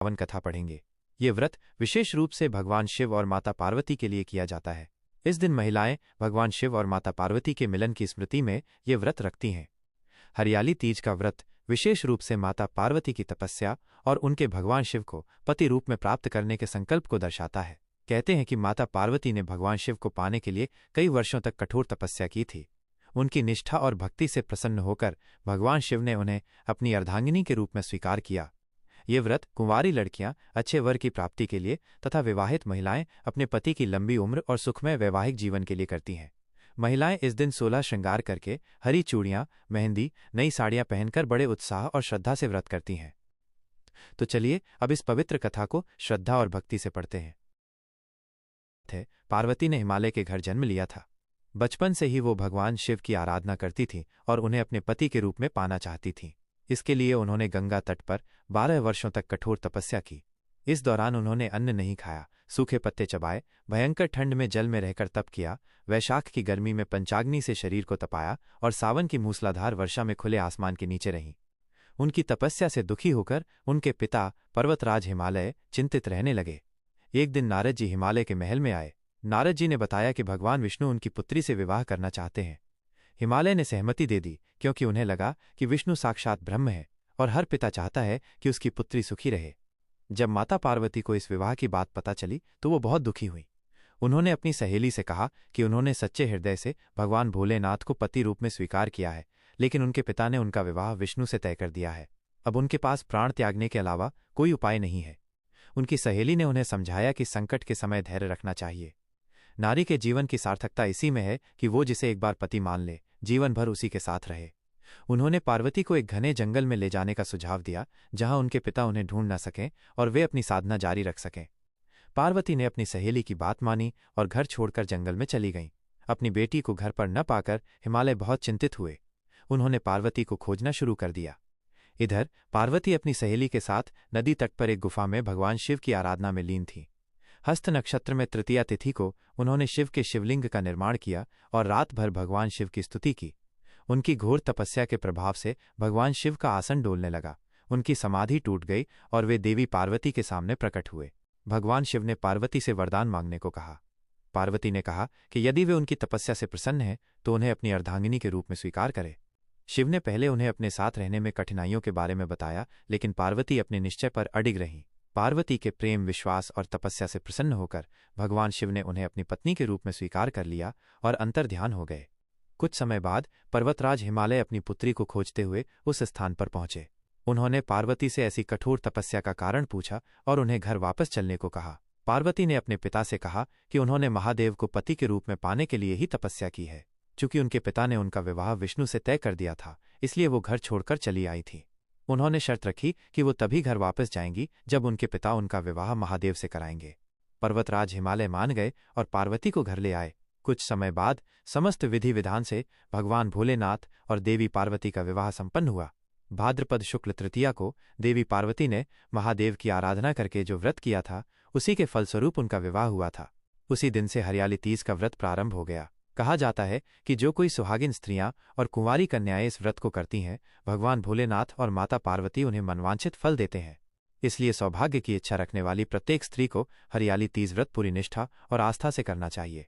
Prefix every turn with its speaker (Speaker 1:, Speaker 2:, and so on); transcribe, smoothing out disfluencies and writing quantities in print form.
Speaker 1: पावन कथा पढ़ेंगे। ये व्रत विशेष रूप से भगवान शिव और माता पार्वती के लिए किया जाता है। इस दिन महिलाएं भगवान शिव और माता पार्वती के मिलन की स्मृति में ये व्रत रखती हैं। हरियाली तीज का व्रत विशेष रूप से माता पार्वती की तपस्या और उनके भगवान शिव को पति रूप में प्राप्त करने के संकल्प को दर्शाता है। कहते हैं कि माता पार्वती ने भगवान शिव को पाने के लिए कई वर्षों तक कठोर तपस्या की थी। उनकी निष्ठा और भक्ति से प्रसन्न होकर भगवान शिव ने उन्हें अपनी अर्धांगिनी के रूप में स्वीकार किया। ये व्रत कुंवारी लड़कियां अच्छे वर की प्राप्ति के लिए तथा विवाहित महिलाएं अपने पति की लंबी उम्र और सुखमय वैवाहिक जीवन के लिए करती हैं। महिलाएं इस दिन 16 श्रृंगार करके हरी चूड़ियां, मेहंदी, नई साड़ियां पहनकर बड़े उत्साह और श्रद्धा से व्रत करती हैं। तो चलिए अब इस पवित्र कथा को श्रद्धा और भक्ति से पढ़ते हैं। पार्वती ने हिमालय के घर जन्म लिया था। बचपन से ही वो भगवान शिव की आराधना करती थी और उन्हें अपने पति के रूप में पाना चाहती थी। इसके लिए उन्होंने गंगा तट पर 12 वर्षों तक कठोर तपस्या की। इस दौरान उन्होंने अन्न नहीं खाया, सूखे पत्ते चबाए, भयंकर ठंड में जल में रहकर तप किया, वैशाख की गर्मी में पंचाग्नि से शरीर को तपाया और सावन की मूसलाधार वर्षा में खुले आसमान के नीचे रहीं। उनकी तपस्या से दुखी होकर उनके पिता पर्वतराज हिमालय चिंतित रहने लगे। एक दिन नारद जी हिमालय के महल में आए। नारद जी ने बताया कि भगवान विष्णु उनकी पुत्री से विवाह करना चाहते हैं। हिमालय ने सहमति दे दी क्योंकि उन्हें लगा कि विष्णु साक्षात ब्रह्म है और हर पिता चाहता है कि उसकी पुत्री सुखी रहे। जब माता पार्वती को इस विवाह की बात पता चली तो वो बहुत दुखी हुई। उन्होंने अपनी सहेली से कहा कि उन्होंने सच्चे हृदय से भगवान भोलेनाथ को पति रूप में स्वीकार किया है, लेकिन उनके पिता ने उनका विवाह विष्णु से तय कर दिया है। अब उनके पास प्राण त्यागने के अलावा कोई उपाय नहीं है। उनकी सहेली ने उन्हें समझाया कि संकट के समय धैर्य रखना चाहिए। नारी के जीवन की सार्थकता इसी में है कि वो जिसे एक बार पति मान ले, जीवन भर उसी के साथ रहे। उन्होंने पार्वती को एक घने जंगल में ले जाने का सुझाव दिया, जहां उनके पिता उन्हें ढूंढ न सकें और वे अपनी साधना जारी रख सकें। पार्वती ने अपनी सहेली की बात मानी और घर छोड़कर जंगल में चली गईं। अपनी बेटी को घर पर न पाकर हिमालय बहुत चिंतित हुए। उन्होंने पार्वती को खोजना शुरू कर दिया। इधर पार्वती अपनी सहेली के साथ नदी तट पर एक गुफा में भगवान शिव की आराधना में लीन थी। हस्त नक्षत्र में तृतीया तिथि को उन्होंने शिव के शिवलिंग का निर्माण किया और रात भर भगवान शिव की स्तुति की। उनकी घोर तपस्या के प्रभाव से भगवान शिव का आसन डोलने लगा। उनकी समाधि टूट गई और वे देवी पार्वती के सामने प्रकट हुए। भगवान शिव ने पार्वती से वरदान मांगने को कहा। पार्वती ने कहा कि यदि वे उनकी तपस्या से प्रसन्न हैं तो उन्हें अपनी अर्धांगिनी के रूप में स्वीकार करे। शिव ने पहले उन्हें अपने साथ रहने में कठिनाइयों के बारे में बताया, लेकिन पार्वती अपने निश्चय पर अडिग रहीं। पार्वती के प्रेम, विश्वास और तपस्या से प्रसन्न होकर भगवान शिव ने उन्हें अपनी पत्नी के रूप में स्वीकार कर लिया और अंतर्ध्यान हो गए। कुछ समय बाद पर्वतराज हिमालय अपनी पुत्री को खोजते हुए उस स्थान पर पहुंचे। उन्होंने पार्वती से ऐसी कठोर तपस्या का कारण पूछा और उन्हें घर वापस चलने को कहा। पार्वती ने अपने पिता से कहा कि उन्होंने महादेव को पति के रूप में पाने के लिए ही तपस्या की है। चूंकि उनके पिता ने उनका विवाह विष्णु से तय कर दिया था, इसलिए वो घर छोड़कर चली आई थी। उन्होंने शर्त रखी कि वो तभी घर वापस जाएंगी जब उनके पिता उनका विवाह महादेव से कराएंगे। पर्वतराज हिमालय मान गए और पार्वती को घर ले आए। कुछ समय बाद समस्त विधि विधान से भगवान भोलेनाथ और देवी पार्वती का विवाह संपन्न हुआ। भाद्रपद शुक्ल तृतीया को देवी पार्वती ने महादेव की आराधना करके जो व्रत किया था, उसी के फलस्वरूप उनका विवाह हुआ था। उसी दिन से हरियाली तीज का व्रत प्रारंभ हो गया। कहा जाता है कि जो कोई सुहागिन स्त्रियां और कुंवारी कन्याएं इस व्रत को करती हैं, भगवान भोलेनाथ और माता पार्वती उन्हें मनवांछित फल देते हैं। इसलिए सौभाग्य की इच्छा रखने वाली प्रत्येक स्त्री को हरियाली तीज व्रत पूरी निष्ठा और आस्था से करना चाहिए।